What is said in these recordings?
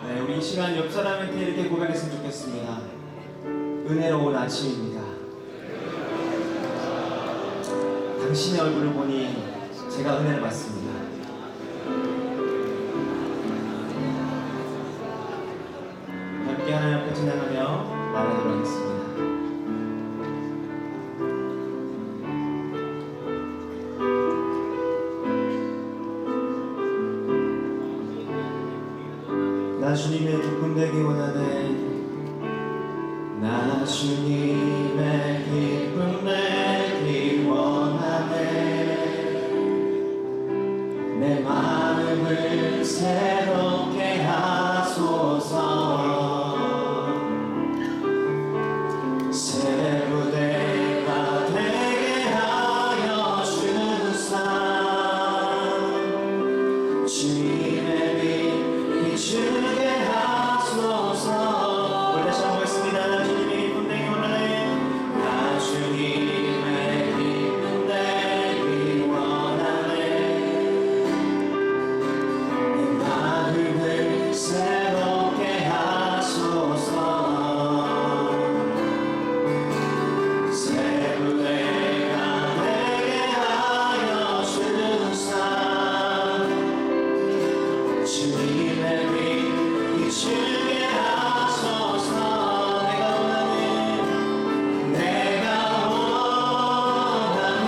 네, 우리 이 시간 옆 사람한테 이렇게 고백했으면 좋겠습니다. 은혜로운 아침입니다. 당신의 얼굴을 보니 제가 은혜를 받습니다. 함께 하나님 앞에 찬양하며 나가도록 하겠습니다. 나 주님의 기쁨 되기 원하네. 나 주님의 기쁨 되기 원하네. 내 마음을 새롭게 하소서. 새 무대가 되게 하여 주사. 주님의 빛 비추게 하소서. 우리 다시 한번 보겠습니다. 나 주님의 기쁨 되기 원하네. 나 주님의 기쁨 되기 원하네. 내 마음을 새롭게 하소서. 새 무대가 되게 하여 주사. 주님의 빛 비추게 하소서. 내가 원하는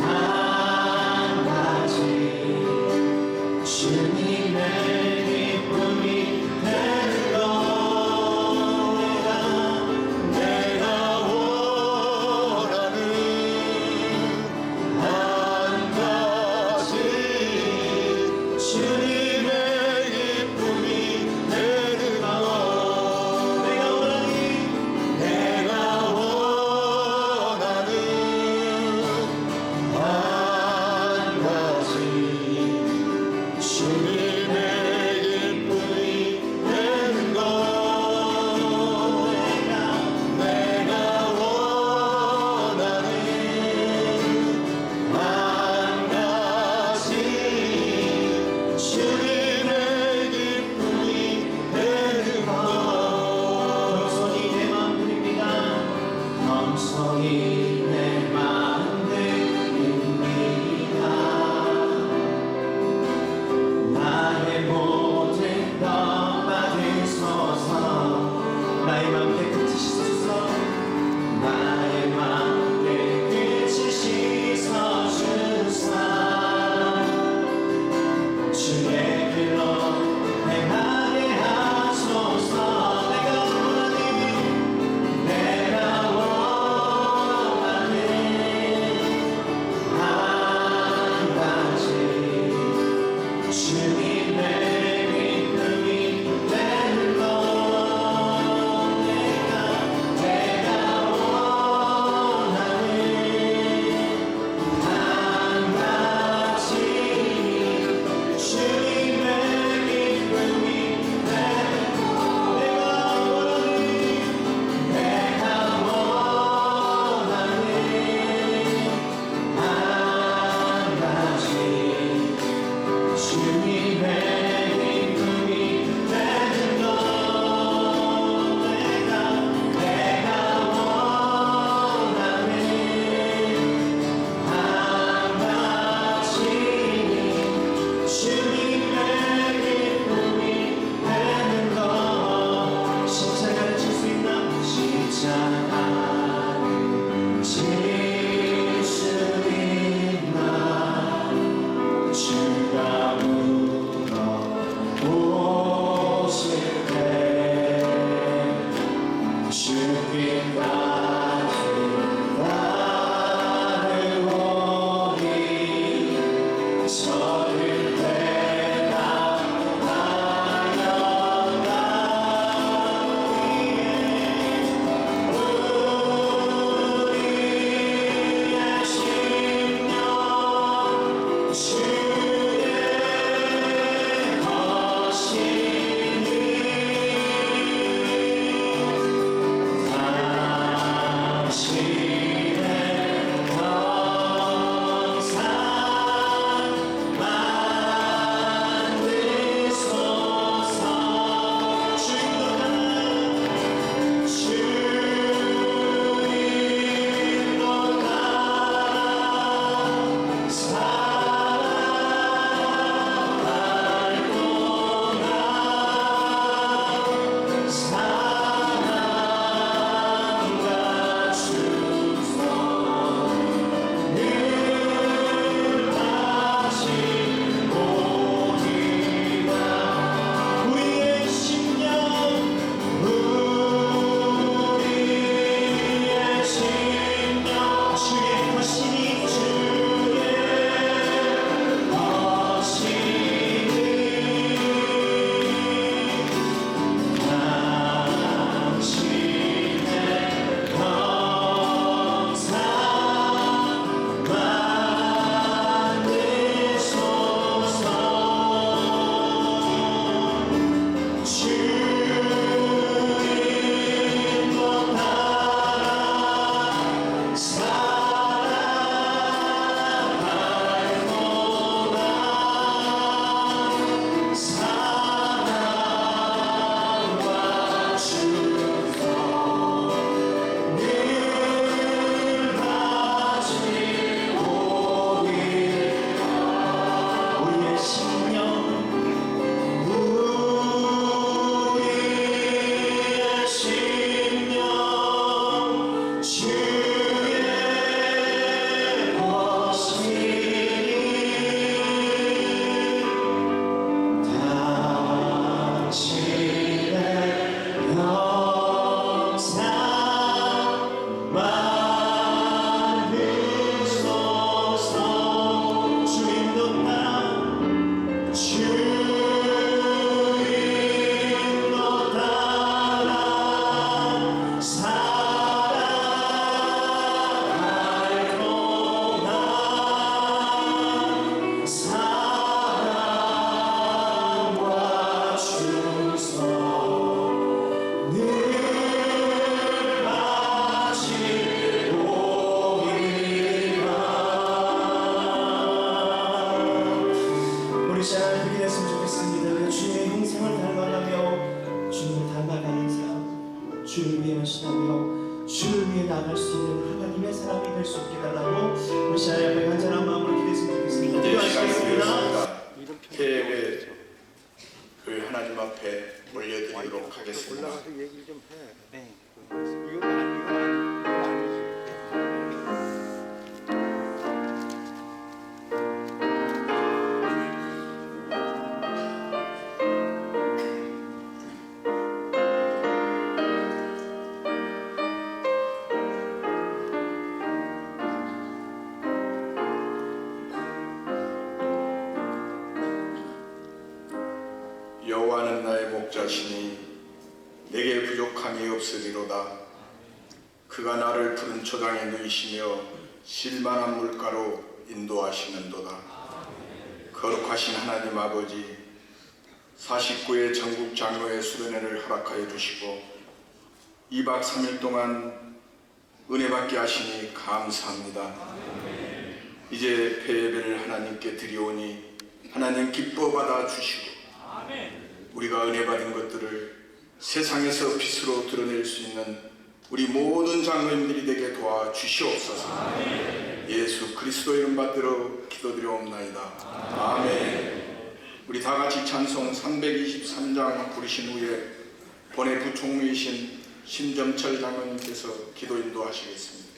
한 가지. 주님의 기쁨이 되는 것. 내가 원하는 한 가지. 주님의 기쁨이 되는 것. 내가 원하는 한 가지. 주님의 기쁨이 되는 것. 내가 원하는 한 가지. 주님의 기쁨이 되는 것. 겸손히 내 마음 드립니다. 겸손히 내 마음 드립니다. 나의 모든 것 받으소서. 나의 맘 깨끗이 씻어주소서. 나의 맘 깨끗이 씻어주사. 주의 길로 행하게 하소서. 내가 원하는 한 가지. 주님의 기쁨이 되는 것. 내가 원하는 한 가지. 주님의 기쁨이 되는 것. 내가 원하는 한 가지. 주님의 됐으면 좋겠습니다. 주님의 형상을 닮아가며 주님을 닮아가는 삶, 주를 위해 헌신하며 주를 위해 나갈 수 있는 하나님의 사람이 될 수 있게 달라고 우리 시간 앞에 간절한 마음으로 기도했으면 좋겠습니다. 기도하시겠습니다. 계획을 하나님 앞에 올려드리도록 하겠습니다. 올라가서 얘기 좀 해. 네. 이거 아니지. 여호와는 나의 목자시니 내게 부족함이 없으리로다. 그가 나를 푸른 초당에 누이시며 실만한 물가로 인도하시는도다. 거룩하신 하나님 아버지, 49회 전국 장로회 수련회를 허락하여 주시고 2박 3일 동안 은혜 받게 하시니 감사합니다. 이제 폐예배를 하나님께 드리오니 하나님 기뻐 받아 주시고 우리가 은혜 받은 것들을 세상에서 빛으로 드러낼 수 있는 우리 모든 장로님들이 되게 도와주시옵소서. 예수 그리스도 이름 받들어 기도드려옵나이다. 아멘. 우리 다 같이 찬송 323장 부르신 후에 본회 부총무이신 심점철 장로님께서 기도 인도하시겠습니다.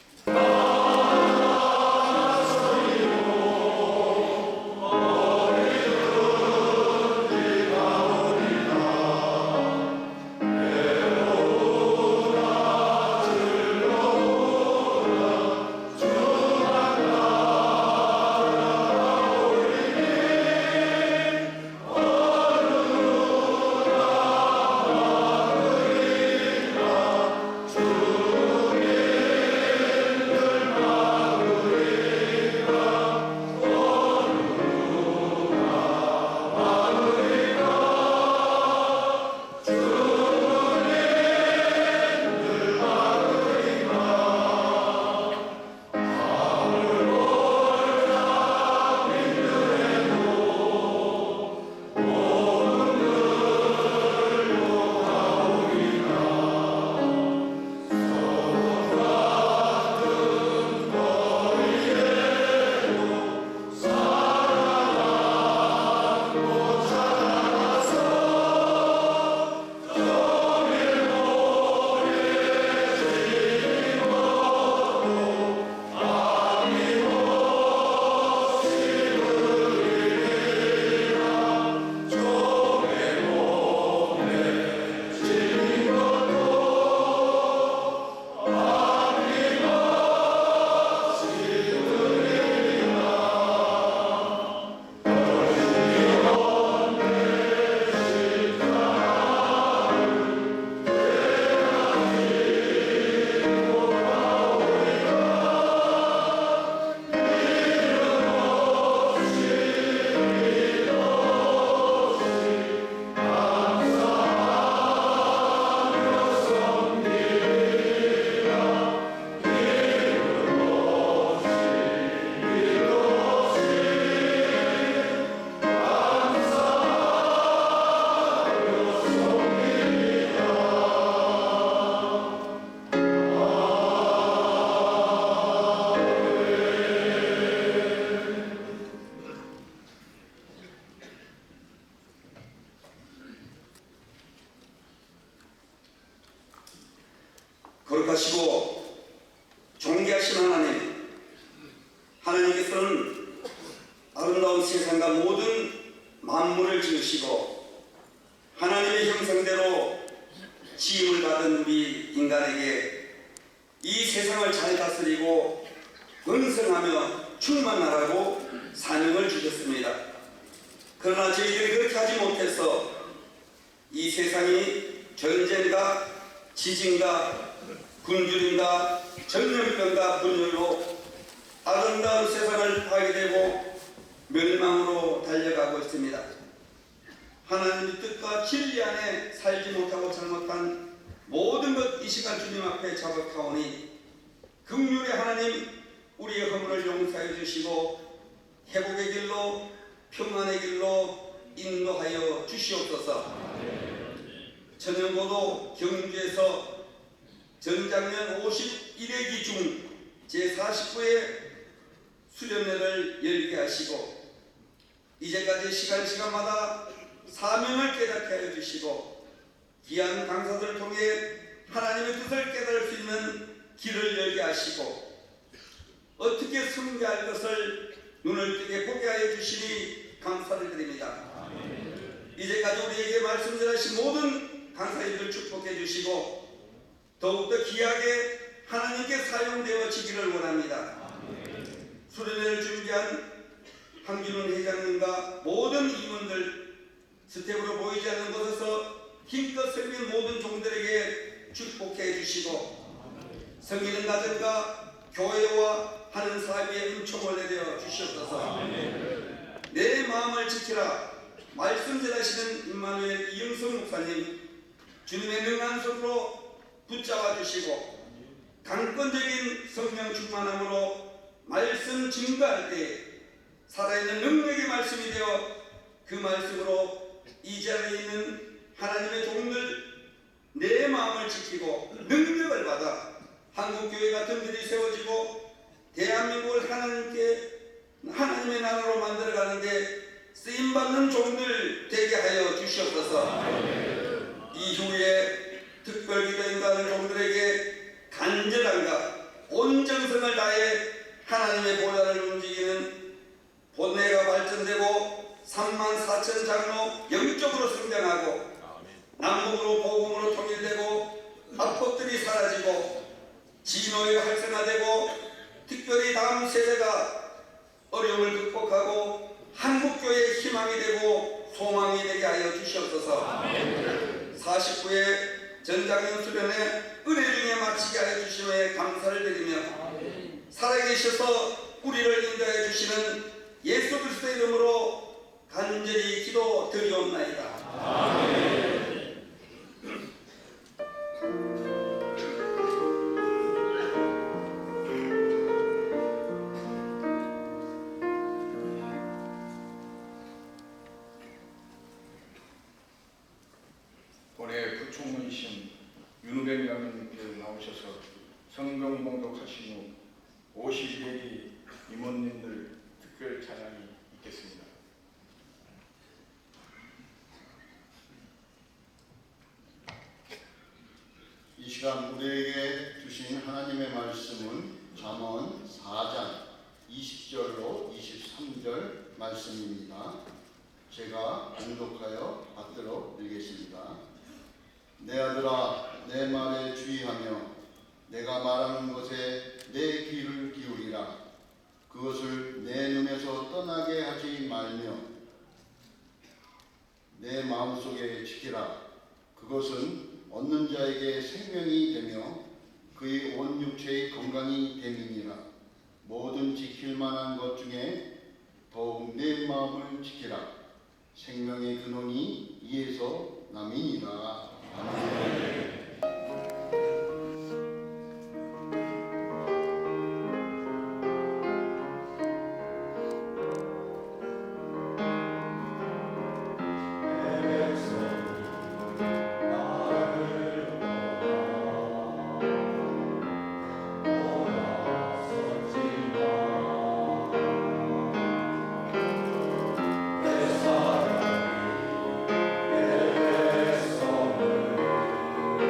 거룩하시고 존귀하신 하나님, 하나님께서는 아름다운 세상과 모든 만물을 지으시고 하나님의 형상대로 지음을 받은 우리 인간에게 이 세상을 잘 다스리고 번성하며 충만하라고 사명을 주셨습니다. 그러나 저희들이 그렇게 하지 못해서 이 세상이 전쟁과 지진과 굶주림과 전염병과 분열로 아름다운 세상을 파괴되고 멸망으로 달려가고 있습니다. 하나님의 뜻과 진리 안에 살지 못하고 잘못한 모든 것 이 시간 주님 앞에 자복하오니 긍휼의 하나님, 우리의 허물을 용서해 주시고 회복의 길로, 평안의 길로 인도하여 주시옵소서. 천연고도 경주에서 전장년 51회기 중 제49회 수련회를 열게 하시고 이제까지 시간마다 사명을 깨닫게 하여 주시고 귀한 강사들을 통해 하나님의 뜻을 깨달을 수 있는 길을 열게 하시고 어떻게 섬겨야 할 것을 눈을 뜨게 보게 하여 주시니 감사를 드립니다. 이제까지 우리에게 말씀 전하신 모든 강사님들 축복해 주시고 더욱더 귀하게 하나님께 사용되어지기를 원합니다. 수련회를 준비한 황준훈 회장님과 모든 임원들, 스텝으로 보이지 않는 곳에서 힘껏 섬긴 모든 종들에게 축복해 주시고 섬기는 가정과 교회와 하는 사업에 은총을 내려 주시옵소서. 내 마음을 지키라 말씀 전하시는 임마누엘 이영성 목사님 주님의 능한 손으로 붙잡아 주시고 강권적인 성령 충만함으로 말씀 증거할 때 살아있는 능력의 말씀이 되어 그 말씀으로 이 자리에 있는 하나님의 종들 내 마음을 지키고 능력을 받아 한국교회 같은 들이 세워지고 대한민국을 하나님의 나라로 만들어가는데 쓰임받는 종들 되게 하여 주시옵소서. 이후에 특별기도 인도하는 종들에게 간절함과 온 정성을 다해 하나님의 보좌를 움직이는 본회가 발전되고 34,000 장로 영적으로 성장하고 남북으로 복음으로 통일되고 합법들이 사라지고 진노가 활성화되고 특별히 다음 세대가 어려움을 극복하고 한국교회의 희망이 되고 소망이 되게 하여 주시옵소서. 49회 전장년 수련회 은혜 중에 마치게 하여 주심에 감사를 드리며 살아계셔서 우리를 인도해 주시는 예수 그리스도의 이름으로 간절히 기도 드리옵나이다. 올해 부총무이신 윤우백 양님께서 나오셔서 성경 봉독하신 후 52회기 임원님들 특별 찬양이 있겠습니다. 이 시간 우리에게 주신 하나님의 말씀은 잠언 4장 20절로 23절 말씀입니다. 제가 봉독하여 받도록 읽겠습니다. 내 아들아, 내 말에 주의하며 내가 말하는 것에 내 귀를 기울이라. 그것을 내 눈에서 떠나게 하지 말며 내 마음속에 지키라. 그것은 얻는 자에게 생명이 되며 그의 온 육체의 건강이 됨이니라. 모든 지킬 만한 것 중에 더욱 내 마음을 지키라. 생명의 근원이 이에서 남이니라. 아멘. 내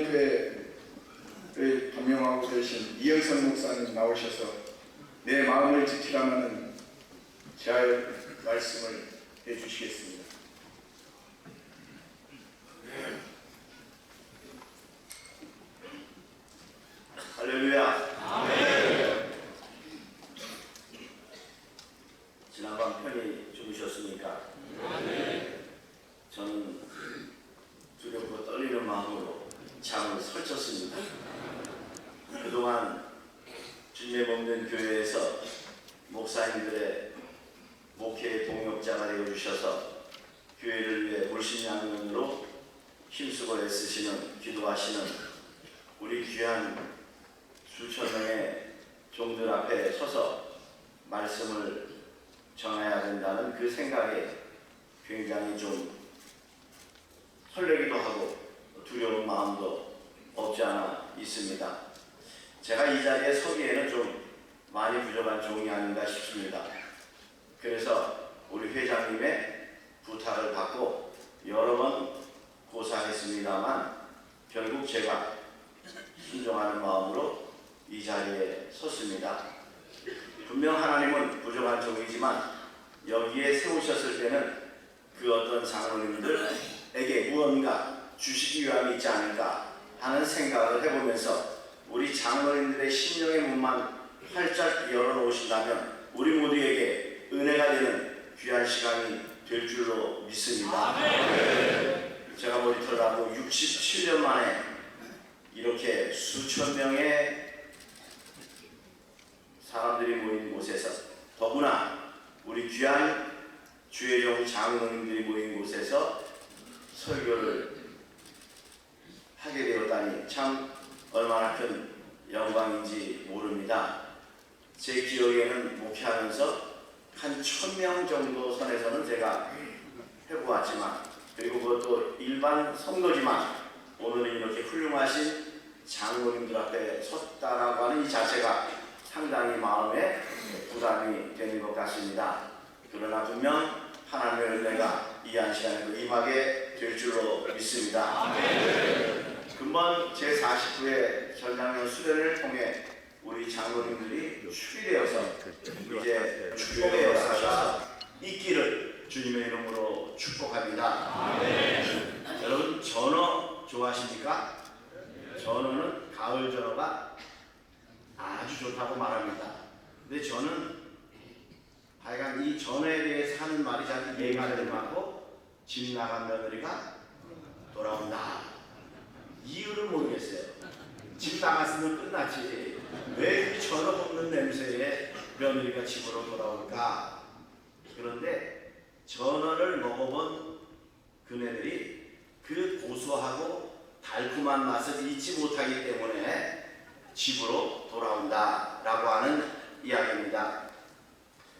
유년교회를 담임하고 계신 이영선 목사님 나오셔서 내 마음을 지키라는 잘 말씀을 해주시겠습니다. 할렐루야. 아멘. 지난밤 편히 주무셨습니까? 아멘. 저는 두렵고 떨리는 마음으로 잠을 설쳤습니다. 그동안 주님의 먹는 교회에서 목사님들의 목회의 동역자가 되어주셔서 교회를 위해 물심양면으로 힘쓰고 애쓰시는 기도하시는 우리 귀한 수천 명의 종들 앞에 서서 말씀을 전해야 된다는 그 생각에 굉장히 좀 설레기도 하고 두려운 마음도 없지 않아 있습니다. 제가 이 자리에 서기에는 좀 많이 부족한 종이 아닌가 싶습니다. 그래서 우리 회장님의 부탁을 받고 여러 번 고사했습니다만 결국 제가 순종하는 마음으로 이 자리에 섰습니다. 분명 하나님은 부족한 종이지만 여기에 세우셨을 때는 그 어떤 장로님들에게 무언가 주시기 위함이 있지 않을까 하는 생각을 해보면서 우리 장로님들의 심령의 문만 활짝 열어놓으신다면 우리 모두에게 은혜가 되는 귀한 시간이 될 줄로 믿습니다. 제가 머리털을 하고 67년 만에 이렇게 수천 명의 사람들이 모인 곳에서 더구나 우리 귀한 주의 종 장로님들이 모인 곳에서 설교를 하게 되었다니 참 얼마나 큰 영광인지 모릅니다. 제 기억에는 목회하면서 한 1000명 정도 선에서는 제가 해보았지만 그리고 그것도 일반 선거지만 오늘은 이렇게 훌륭하신 장로님들 앞에 섰다라고 하는 이 자체가 상당히 마음에 부담이 되는 것 같습니다. 그러나 분명 하나님의 은혜가 이 한 시간에도 임하게 될 줄로 믿습니다. 금번 제49회 전장년 수련을 통해 우리 장로님들이 축이되어서 이제 축복의 역사가 있기를 주님의 이름으로 축복합니다. 여러분 전어 좋아하십니까? 전어는 가을 전어가 아주 좋다고 말합니다. 근데 저는 하여간 이 전어에 대해서 하는 말이 자꾸 이해가 되지 않고 집 나간 며느리가 돌아온다. 이유를 모르겠어요. 집 나갔으면 끝났지. 왜 이 전어 볶는 냄새에 며느리가 집으로 돌아올까? 그런데 전어를 먹어본 그네들이 그 고소하고 달콤한 맛을 잊지 못하기 때문에 집으로 돌아온다 라고 하는 이야기입니다.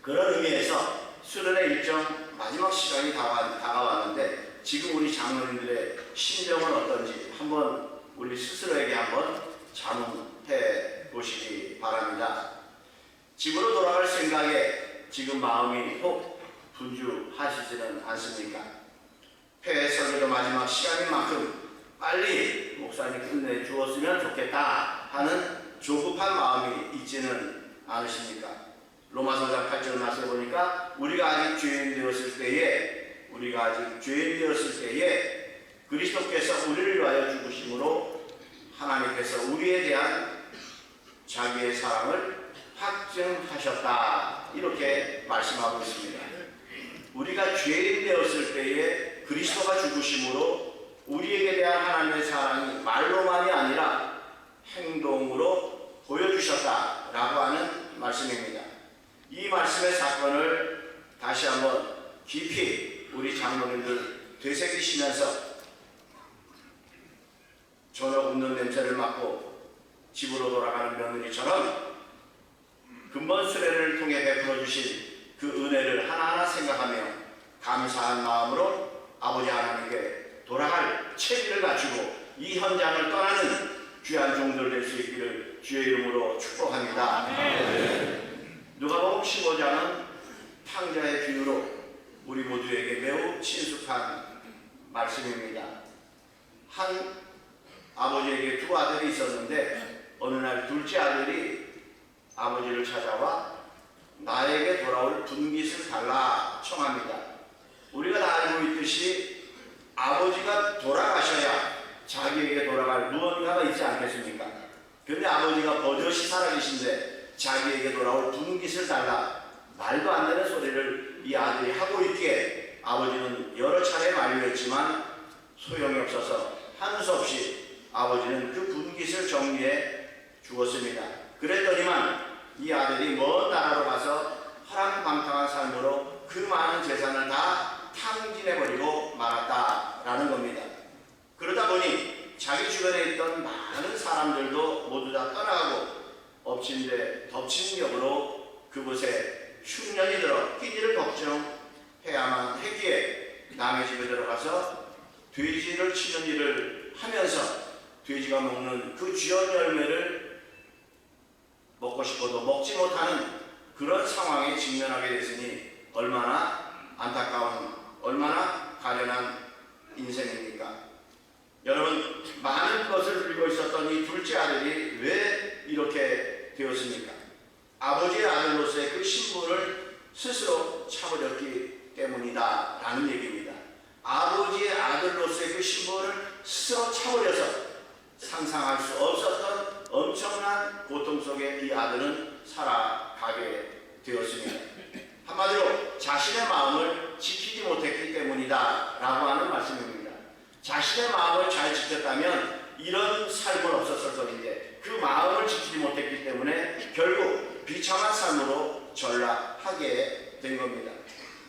그런 의미에서 수련의 일정 마지막 시간이 다가왔는데 지금 우리 장로님들의 심정은 어떤지 한번 우리 스스로에게 한번 자문해 보시기 바랍니다. 집으로 돌아갈 생각에 지금 마음이 혹 분주하시지는 않습니까? 폐회 설교도 마지막 시간인 만큼 빨리 목사님 끝내주었으면 좋겠다 하는 조급한 마음이 있지는 않으십니까? 로마서장 8절 말씀에 보니까 우리가 아직 죄인 되었을 때에 그리스도께서 우리를 위하여 죽으심으로 하나님께서 우리에 대한 자기의 사랑을 확증하셨다 이렇게 말씀하고 있습니다. 우리가 죄인 되었을 때에 그리스도가 죽으심으로 우리에게 대한 하나님의 사랑이 말로만이 아니라 행동으로 보여주셨다라고 하는 말씀입니다. 이 말씀의 사건을 다시 한번 깊이 우리 장로님들 되새기시면서 전어 굽는 냄새를 맡고 집으로 돌아가는 며느리처럼 근본 수련을 통해 베풀어 주신 그 은혜를 하나하나 생각하며 감사한 마음으로 아버지 하나님께 돌아갈 체리를 갖추고 이 현장을 떠나는 귀한 종들 될 수 있기를 주의 이름으로 축복합니다. 누가복음 15장은 탕자의 비유로 우리 모두에게 매우 친숙한 말씀입니다. 한 아버지에게 두 아들이 있었는데 어느 날 둘째 아들이 아버지를 찾아와 나에게 돌아올 분깃을 달라 청합니다. 우리가 다 알고 있듯이 아버지가 돌아가셔야 자기에게 돌아갈 무언가가 있지 않겠습니까? 그런데 아버지가 버젓이 살아계신데 자기에게 돌아올 분깃을 달라, 말도 안 되는 소리를 이 아들이 하고 있기에 아버지는 여러 차례 만류했지만 소용이 없어서 하는 수 없이 아버지는 그 분깃을 정리해 주었습니다. 그랬더니만 이 아들이 먼 나라로 가서 허랑방탕한 삶으로 그 많은 재산을 다 탕진해버리고 말았다라는 겁니다. 그러다 보니 자기 주변에 있던 많은 사람들도 모두 다 떠나가고 엎친 데 덮친 격으로 그곳에 흉년이 들어 끼니를 걱정해야만 했기에 남의 집에 들어가서 돼지를 치는 일을 하면서 돼지가 먹는 그 쥐연 열매를 먹고 싶어도 먹지 못하는 그런 상황에 직면하게 됐으니 얼마나 안타까운, 얼마나 가련한 인생입니까? 여러분, 많은 것을 누리고 있었던 이 둘째 아들이 왜 이렇게 되었습니까? 아버지의 아들로서의 그 신분을 스스로 차버렸기 때문이다 라는 얘기입니다. 아버지의 아들로서의 그 신분을 스스로 차버려서 상상할 수 없었던 엄청난 고통 속에 이 아들은 살아가게 되었습니다. 한마디로 자신의 마음을 지키지 못했기 때문이다 라고 하는 말씀입니다. 자신의 마음을 잘 지켰다면 이런 삶은 없었을 것인데 그 마음을 지키지 못했기 때문에 결국 비참한 삶으로 전락하게 된 겁니다.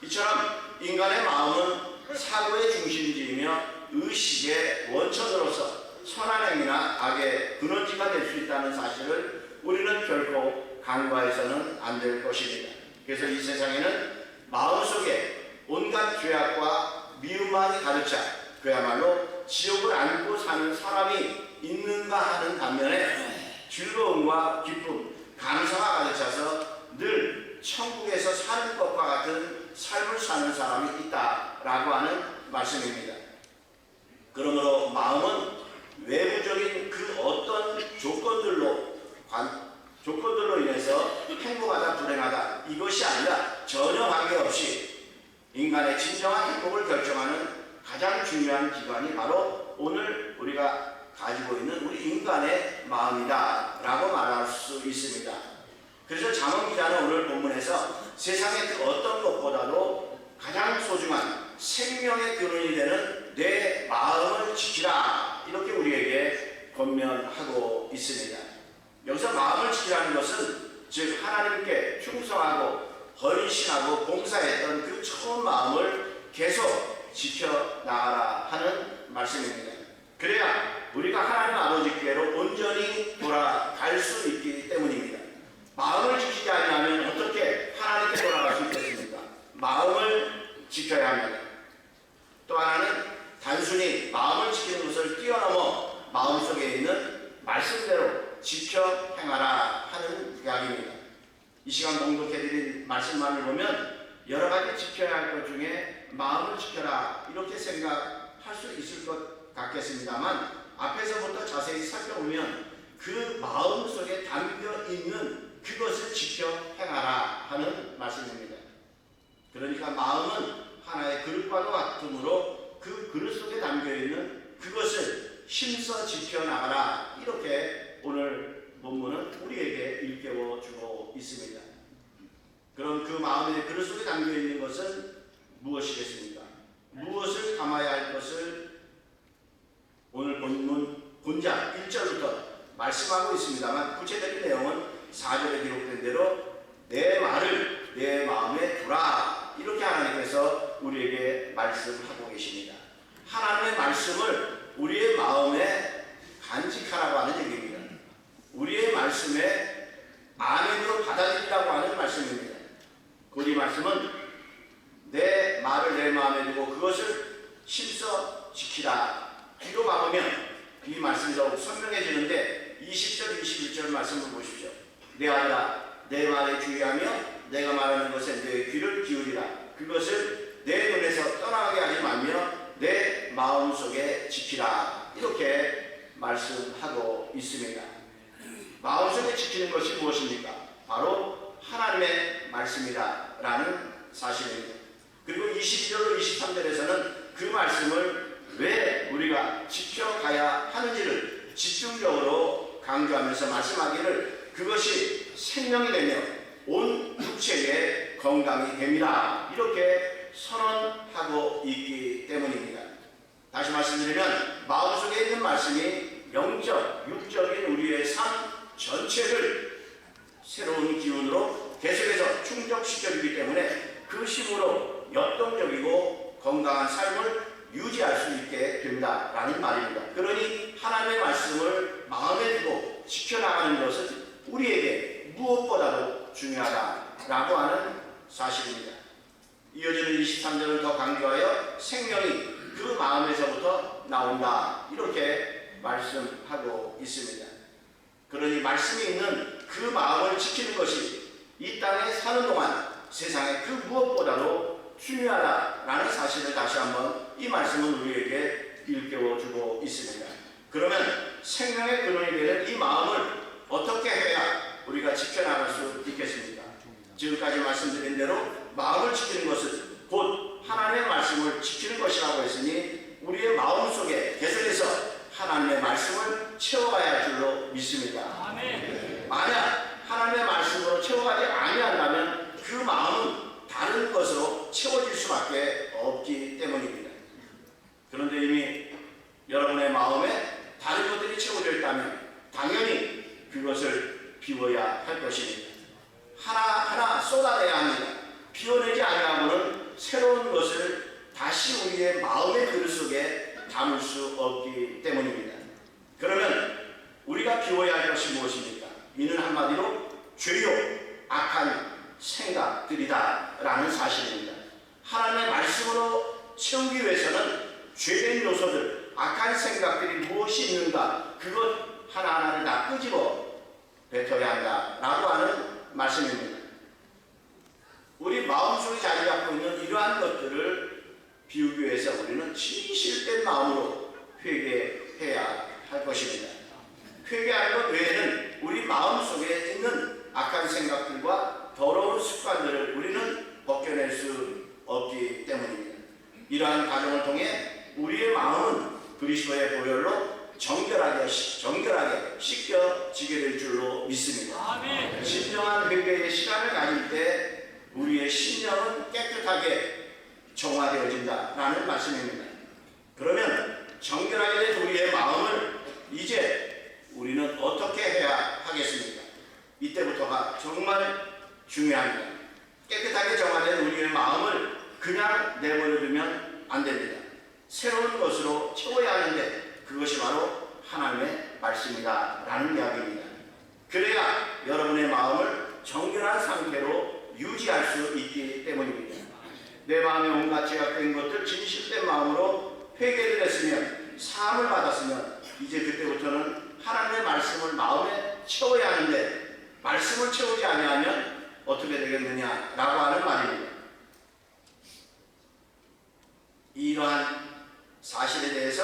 이처럼 인간의 마음은 사고의 중심지이며 의식의 원천으로서 선한 행위나 악의 근원지가 될 수 있다는 사실을 우리는 결코 간과해서는 안 될 것입니다. 그래서 이 세상에는 마음속에 온갖 죄악과 미움만이 가득 차 그야말로 지옥을 안고 사는 사람이 있는가 하는 반면에 즐거움과 기쁨, 감사가 가득 차서 늘 천국에서 사는 것과 같은 삶을 사는 사람이 있다라고 하는 말씀입니다. 그러므로 마음은 외부적인 그 어떤 조건들로 인해서 행복하다 불행하다 이것이 아니라 전혀 관계없이 인간의 진정한 행복을 결정하는 가장 중요한 기관이 바로 오늘 우리가 가지고 있는 우리 인간의 마음이다 라고 말할 수 있습니다. 그래서 잠언 기자는 오늘 본문에서 세상의 그 어떤 것보다도 가장 소중한 생명의 근원이 되는 내 마음을 지키라 이렇게 우리에게 권면하고 있습니다. 여기서 마음을 지키라는 것은 즉 하나님께 충성하고 헌신하고 봉사했던 그 처음 마음을 계속 지켜나가라 하는 말씀입니다. 그래야 우리가 하나님 아버지께로 온전히 돌아갈 수 있기 때문입니다. 마음을 지키지 않으면 어떻게 하나님께 돌아갈 수 있겠습니까? 마음을 지켜야 합니다. 또 하나는 단순히 마음을 지키는 것을 뛰어넘어 마음속에 있는 말씀대로 지켜 행하라 하는 이야기입니다. 이 시간 공독해드린 말씀만을 보면 여러 가지 지켜야 할 것 중에 마음을 지켜라 이렇게 생각할 수 있을 것 같겠습니다만 앞에서부터 자세히 살펴보면 그 마음 속에 담겨 있는 그것을 지켜 행하라 하는 말씀입니다. 그러니까 마음은 하나의 그릇과도 같으므로 그 그릇 속에 담겨 있는 그것을 힘써 지켜나가라 이렇게 오늘 본문은 우리에게 일깨워 주고 있습니다. 그럼 그 마음의 그릇 속에 담겨 있는 것은 무엇이겠습니까? 무엇을 담아야 할 것을 오늘 본문 본장 1절부터 말씀하고 있습니다만 구체적인 내용은 4절에 기록된 대로 내 말을 내 마음에 두라 이렇게 하나님께서 우리에게 말씀하고 계십니다. 하나님의 말씀을 우리의 마음에 간직하라고 하는 얘기입니다. 우리의 말씀에 아멘으로 받아들이라고 하는 말씀입니다. 그 이 말씀은 내 말을 내 마음에 두고 그것을 힘써 지키라. 뒤로 가보면 이 말씀이 더욱 선명해지는데 20절 21절 말씀을 보십시오. 내 아들아 내 말에 주의하며 내가 말하는 것에 내 귀를 기울이라. 그것을 내 눈에서 떠나게 하지 말며 내 마음속에 지키라. 이렇게 말씀 있습니다. 마음속에 지키는 것이 무엇입니까? 바로 하나님의 말씀이다라는 사실입니다. 그리고 22절로 23절에서는 그 말씀을 왜 우리가 지켜가야 하는지를 집중적으로 강조하면서 말씀하기를 그것이 생명이 되며 온 육체의 건강이 됩니다. 이렇게 선언하고 있기 때문입니다. 다시 말씀드리면 마음속에 있는 말씀이 영적, 육적인 우리의 삶 전체를 새로운 기운으로 계속해서 충족시켜주기 때문에 그 힘으로 역동적이고 건강한 삶을 유지할 수 있게 됩니다. 라는 말입니다. 그러니 하나님의 말씀을 마음에 두고 지켜나가는 것은 우리에게 무엇보다도 중요하다라고 하는 사실입니다. 이어지는 23절을 더 강조하여 생명이 그 마음에서부터 나온다. 이렇게 말씀하고 있습니다. 그러니 말씀이 있는 그 마음을 지키는 것이 이 땅에 사는 동안 세상의 그 무엇보다도 중요하다라는 사실을 다시 한번 이 말씀은 우리에게 일깨워주고 있습니다. 그러면 생명의 근원이 되는 이 마음을 어떻게 해야 우리가 지켜나갈 수 있겠습니까? 지금까지 말씀드린 대로 마음을 지키는 것은 곧 하나님의 말씀을 지키는 것이라고 했으니 우리의 마음속에 계속해서 하나님의 말씀을 채워가야 할 줄로 믿습니다. 만약 하나님의 말씀으로 채워가지 아니한다면 그 마음은 다른 것으로 채워질 수밖에 없기 때문입니다. 그런데 이미 여러분의 마음에 다른 것들이 채워져 있다면 당연히 그것을 비워야 할 것입니다. 하나하나 쏟아내야 합니다. 비워내지 않으면 새로운 것을 다시 우리의 마음의 그릇 속에 담을 수 없기 때문입니다. 그러면 우리가 비워야 할 것이 무엇입니까? 이는 한마디로 죄요, 악한 생각들이다 라는 사실입니다. 하나님의 말씀으로 채우기 위해서는 죄된 요소들, 악한 생각들이 무엇이 있는가 그것 하나하나를 다 끄집어 뱉어야 한다 라고 하는 말씀입니다. 우리 마음속에 자리 잡고 있는 이러한 것들을 비우기 위해서 우리는 진실된 마음으로 회개해야 할 것입니다. 회개할 것 외에는 우리 마음속에 있는 악한 생각들과 더러운 습관들을 우리는 벗겨낼 수 없기 때문입니다. 이러한 과정을 통해 우리의 마음은 그리스도의 보혈로 정결하게 씻겨지게 될 줄로 믿습니다. 진정한 회개의 시간을 가질 때 우리의 심령은 깨끗하게 정화되어진다라는 말씀입니다. 그러면 정결하게 된 우리의 마음을 이제 우리는 어떻게 해야 하겠습니까? 이때부터가 정말 중요합니다. 깨끗하게 정화된 우리의 마음을 그냥 내버려두면 안 됩니다. 새로운 것으로 채워야 하는데 그것이 바로 하나님의 말씀이다 라는 이야기입니다. 그래야 여러분의 마음을 정결한 상태로 유지할 수 있기 때문입니다. 내 마음에 온갖 제약된 것들 진실된 마음으로 회개를 했으면 사함을 받았으면 이제 그때부터는 하나님의 말씀을 마음에 채워야 하는데 말씀을 채우지 아니하면 어떻게 되겠느냐라고 하는 말입니다. 이러한 사실에 대해서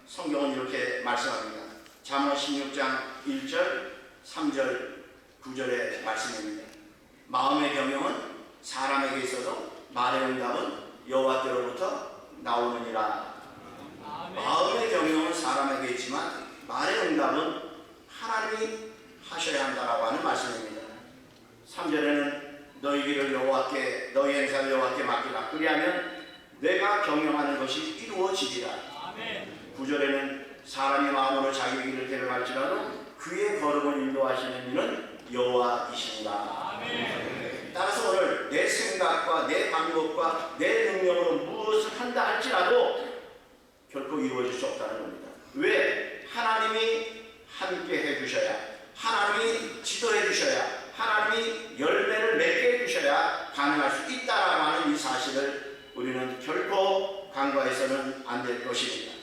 성경은 이렇게 말씀합니다. 잠언 16장 1절, 3절, 9절의 말씀입니다. 마음의 경영은 사람에게 있어도 말의 응답은 여호와께로부터 나오느니라. 마음의 경영은 사람에게 있지만 말의 응답은 하나님이 하셔야 한다라고 하는 말씀입니다. 3절에는 너희 길을 여호와께 너희 행사를 여호와께 맡기라. 그리하면 내가 경영하는 것이 이루어지리라. 9절에는 사람이 마음으로 자기 길을 데려갈지라도 그의 걸음을 인도하시는 이는 여호와이시니라. 따라서 오늘 내 생각과 내 방법과 내 능력으로 무엇을 한다 할지라도 결코 이루어질 수 없다는 겁니다. 왜? 하나님이 함께 해주셔야, 하나님이 지도해 주셔야, 하나님이 열매를 맺게 해주셔야 가능할 수 있다라고 하는 이 사실을 우리는 결코 간과해서는 안 될 것입니다.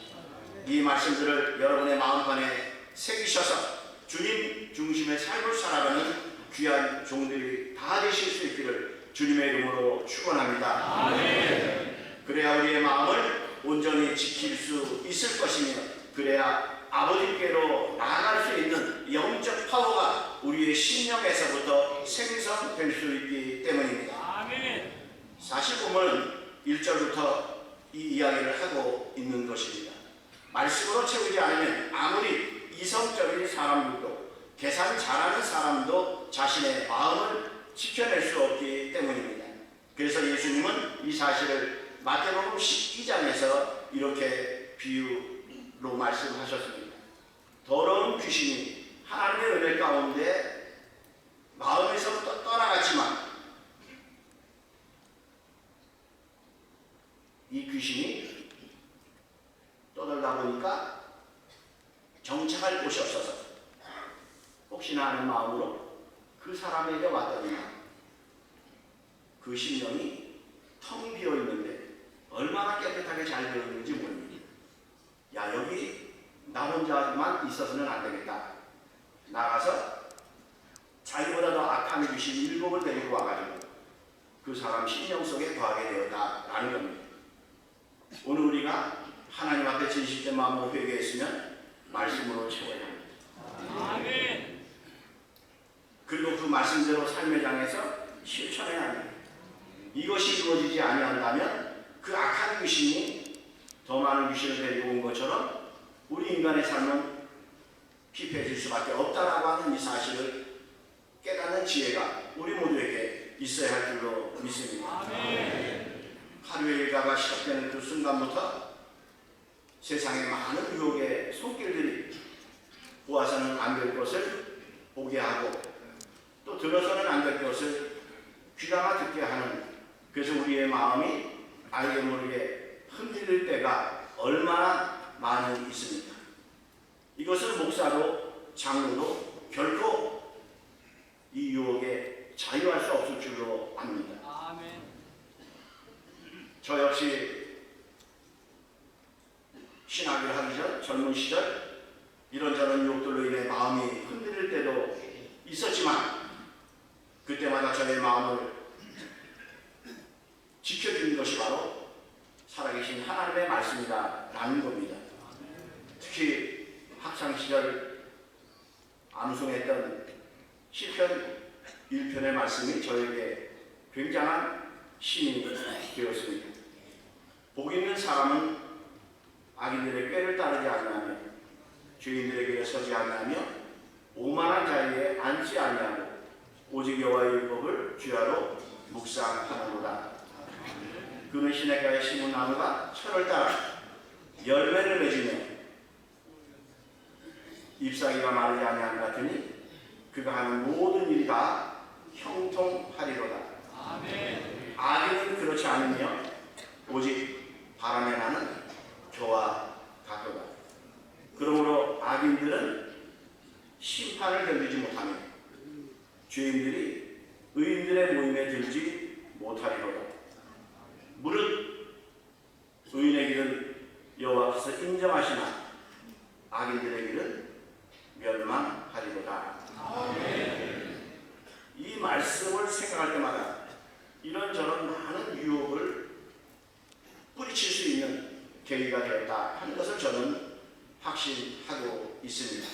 이 말씀들을 여러분의 마음판에 새기셔서 주님 중심의 삶을 살아가는 귀한 종들이 다 되실 수 있기를 주님의 이름으로 축원합니다. 그래야 우리의 마음을 온전히 지킬 수 있을 것이며 그래야 아버지께로 나아갈 수 있는 영적 파워가 우리의 심령에서부터 생성될 수 있기 때문입니다. 사실 보면 1절부터 이 이야기를 하고 있는 것입니다. 말씀으로 채우지 않으면 아무리 이성적인 사람들도 계산 잘하는 사람도 자신의 마음을 지켜낼 수 없기 때문입니다. 그래서 예수님은 이 사실을 마태복음 12장에서 이렇게 비유로 말씀하셨습니다. 더러운 귀신이 하나님의 은혜 가운데 마음에서부터 떠나갔지만 이 귀신이 떠돌다 보니까 정착할 곳이 없어서 혹시나 하는 마음으로 그 사람에게 왔더니 그 심령이 텅 비어 있는데 얼마나 깨끗하게 잘 되어 있는지 모릅니다. 야, 여기 나 혼자만 있어서는 안 되겠다. 나가서 자기보다 더 악한 귀신 7을 데리고 와가지고 그 사람 심령 속에 거하게 되었다라는 겁니다. 오늘 우리가 하나님 앞에 진실된 마음으로 회개했으면 말씀으로 채워야 합니다. 아멘. 그리고 그 말씀대로 삶의 장에서 실천해야 합니다. 이것이 이루어지지 아니한다면 그 악한 귀신이 더 많은 귀신을 데리고 온 것처럼 우리 인간의 삶은 피폐해질 수밖에 없다라고 하는 이 사실을 깨닫는 지혜가 우리 모두에게 있어야 할 줄로 믿습니다. 아멘. 하루의 일과가 시작되는 그 순간부터 세상의 많은 유혹의 손길들이 보아서는 안 될 것을 보게 하고 또 들어서는 안 될 것을 귀담아 듣게 하는, 그래서 우리의 마음이 알게 모르게 흔들릴 때가 얼마나 많이 있습니까? 이것을 목사도 장로도 결코 이 유혹에 자유할 수 없을 줄로 압니다. 아멘. 저 역시 신학을 하기 전 젊은 시절 이런저런 유혹들로 인해 마음이 흔들릴 때도 있었지만 그때마다 저의 마음을 지켜주는 것이 바로 살아계신 하나님의 말씀이다라는 겁니다. 특히 학창시절 암송했던 시편 1편의 말씀이 저에게 굉장한 힘이 되었습니다. 복 있는 사람은 악인들의 꾀를 따르지 아니하며 죄인들의 길에 서지 아니하며 오만한 자리에 앉지 아니하고 오직 여호와의 율법을 주야로 묵상하는도다. 그는 시냇가에 심은 나무가 철을 따라 열매를 맺으며 잎사귀가 마르지 아니함 같으니 그가 하는 모든 일이 다 형통하리로다. 아멘. 악인은 그렇지 않으며 오직 바람에 나는 겨와 같도다. 그러므로 악인들은 심판을 견디지 못하며 죄인들이 의인들의 모임에 들지 못하리로다. 무릇 의인의 길은 여호와께서 인정하시나 악인들의 길은 멸망하리로다. 아멘. 이 말씀을 생각할 때마다 이런저런 많은 유혹을 뿌리칠 수 있는 계기가 되었다 하는 것을 저는 확신하고 있습니다.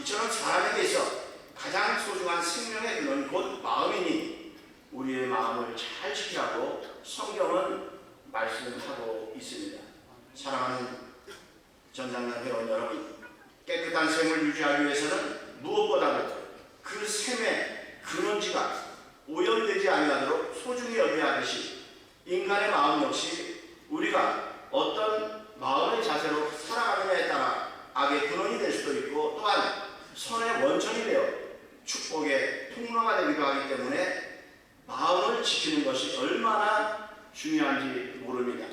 이처럼 사람에게 있어 가장 소중한 생명의 근원 곧 마음이니 우리의 마음을 잘 지키라고 성경은 말씀하고 있습니다. 사랑하는 전장난 회원 여러분, 깨끗한 샘을 유지하기 위해서는 무엇보다도 그 샘의 근원지가 오염되지 아니하도록 소중히 여겨야 하듯이 인간의 마음 역시 우리가 어떤 마음의 자세로 살아가느냐에 따라 악의 근원이 될 수도 있고 또한 선의 원천이 되어 축복의 통로가 되기도 하기 때문에 마음을 지키는 것이 얼마나 중요한지 모릅니다.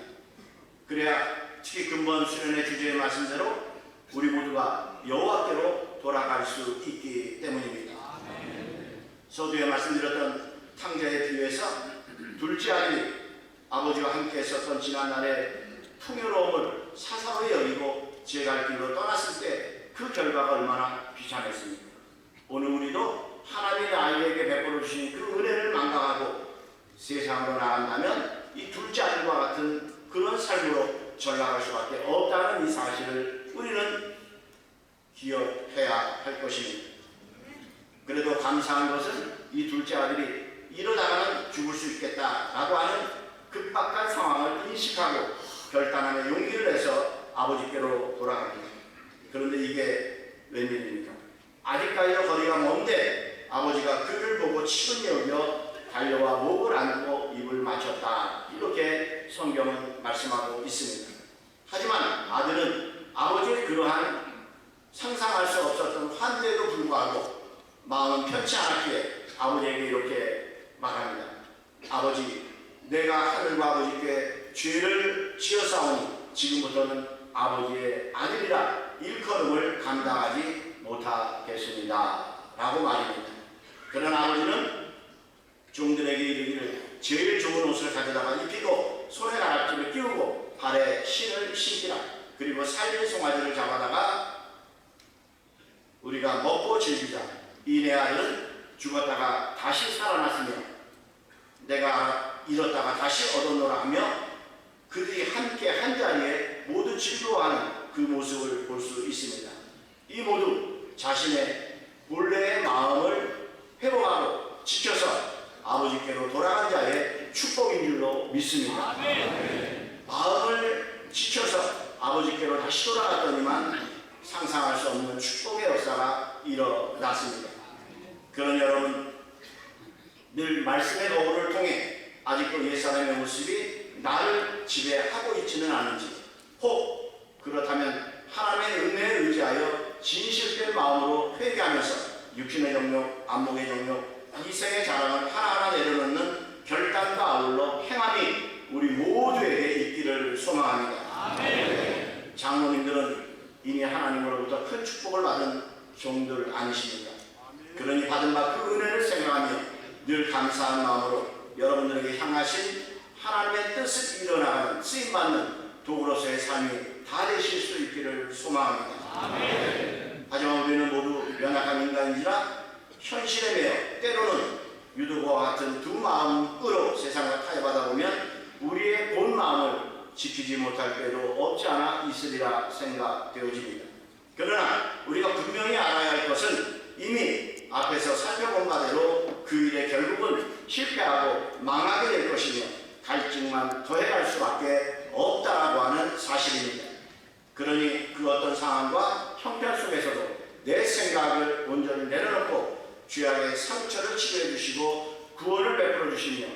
그래야 특히 근본 수련의 주제의 말씀대로 우리 모두가 여호와께로 돌아갈 수 있기 때문입니다. 서두에 말씀드렸던 탕자의 비유에서 둘째 아들이 아버지와 함께 있었던 지난날의 풍요로움을 사사로 여기고 제 갈 길로 떠났을 때 그 결과가 얼마나 비참했습니까? 오늘 우리도 하나님의 아이에게 베풀어 주신 그 은혜를 망각하고 세상으로 나간다면 이 둘째 아들과 같은 그런 삶으로 전락할 수밖에 없다는 이 사실을 우리는 것입니다. 그래도 감사한 것은 이 둘째 아들이 이러다가는 죽을 수 있겠다라고 하는 급박한 상황을 인식하고 결단하며 용기를 내서 아버지께로 돌아갑니다. 그런데 이게 웬일입니까? 아직까지도 거리가 먼데 아버지가 그를 보고 친히 여겨 달려와 목을 안고 입을 맞췄다. 이렇게 성경은 말씀하고 있습니다. 하지만 아들은 아버지의 그러한 상상할 수 없었던 환대에도 불구하고 마음은 편치 않았기에 아버지에게 이렇게 말합니다. 아버지, 내가 하늘과 아버지께 죄를 지었사오니 지금부터는 아버지의 아들이라 일컬음을 감당하지 못하겠습니다. 라고 말입니다. 그러나 아버지는 종들에게 이르기를 제일 좋은 옷을 가져다가 입히고 손에 가락지를 끼우고 발에 신을 신기라. 그리고 살린 송아지를 잡아다가 우리가 먹고 즐기자. 이 내 아들은 죽었다가 다시 살아났으며 내가 잃었다가 다시 얻었노라 하며 그들이 함께 한자리에 모두 즐거워하는 그 모습을 볼 수 있습니다. 이 모두 자신의 본래의 마음을 회복하고 지켜서 아버지께로 돌아간 자의 축복인 줄로 믿습니다. 마음을 지켜서 아버지께로 다시 돌아갔더니만 상상할 수 없는 축복의 역사가 일어났습니다. 그런 여러분, 늘 말씀의 거울을 통해 아직도 옛사람의 모습이 나를 지배하고 있지는 않은지, 혹 그렇다면 하나님의 은혜에 의지하여 진실된 마음으로 회개하면서 육신의 정욕, 안목의 정욕, 이생의 자랑을 하나하나 내려놓는 결단과 아울러 행함이 우리 모두에게 있기를 소망합니다. 장로님들은 이미 하나님으로부터 큰 축복을 받은 종들 아니십니까? 그러니 받은 바 그 은혜를 생각하며 늘 감사한 마음으로 여러분들에게 향하신 하나님의 뜻을 이뤄나가는 쓰임받는 도구로서의 삶이 다 되실 수 있기를 소망합니다. 하지만 우리는 모두 연약한 인간인지라 현실에 매여 때로는 유도와 같은 두 마음으로 세상을 타협하다 보면 우리의 본 마음을 지키지 못할 때도 없지 않아 있으리라 생각되어집니다. 그러나 우리가 분명히 알아야 할 것은 이미 앞에서 살펴본 바대로 그 일의 결국은 실패하고 망하게 될 것이며 갈증만 더해갈 수밖에 없다라고 하는 사실입니다. 그러니 그 어떤 상황과 형편 속에서도 내 생각을 온전히 내려놓고 죄악의 상처를 치료해 주시고 구원을 베풀어 주시며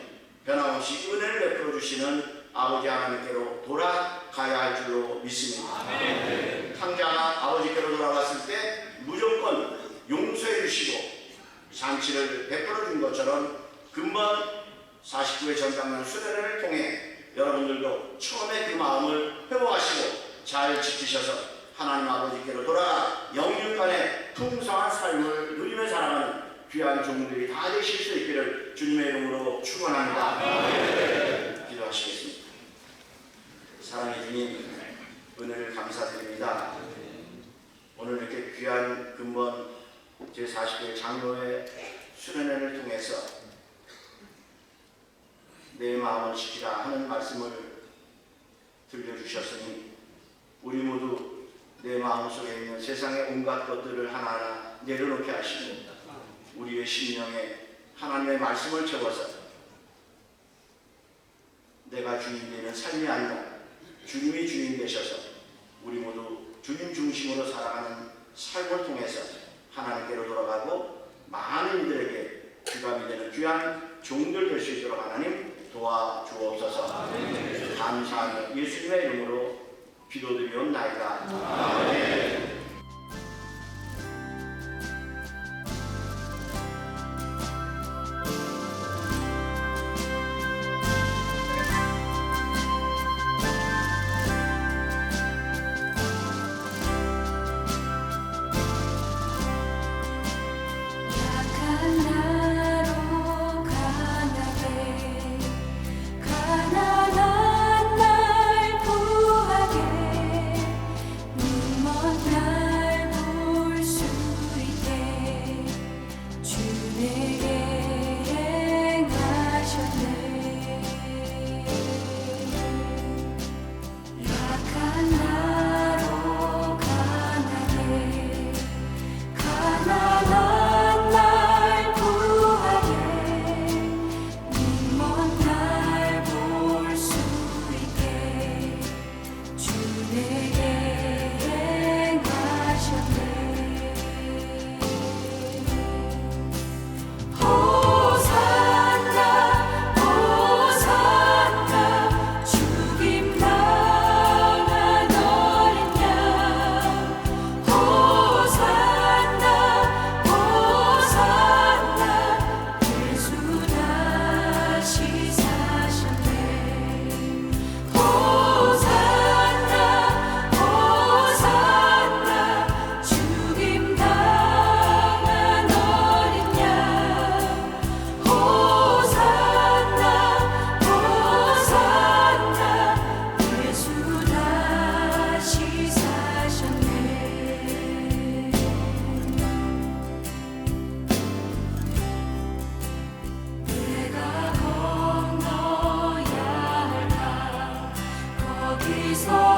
변함없이 은혜를 베풀어 주시는 아버지 하나님께로 돌아가야 할 줄로 믿습니다. 탕자가 아버지께로 돌아갔을 때 무조건 용서해 주시고 잔치를 베풀어 준 것처럼 근본 49회 전당만 수련회를 통해 여러분들도 처음에 그 마음을 회복하시고 잘 지키셔서 하나님 아버지께로 돌아가 영육간의 풍성한 삶을 누리며 살아가는 귀한 종들이 다 되실 수 있기를 주님의 이름으로 축원합니다. 기도하시겠습니다. 사랑의 주님, 은혜를 감사드립니다. 오늘 이렇게 귀한 근본 제40회 장로회 수련회를 통해서 내 마음을 지키라 하는 말씀을 들려주셨으니 우리 모두 내 마음속에 있는 세상의 온갖 것들을 하나하나 내려놓게 하시고 우리의 심령에 하나님의 말씀을 채워서 내가 주인 되는 삶이 아니라 주님이 주인 되셔서 우리 모두 주님 중심으로 살아가는 삶을 통해서 하나님께로 돌아가고 많은 이들에게 귀감이 되는 귀한 종들 될 수 있도록 하나님 도와주옵소서. 감사하며 예수님의 이름으로 기도드리옵나이다. 아멘. 나 주시소.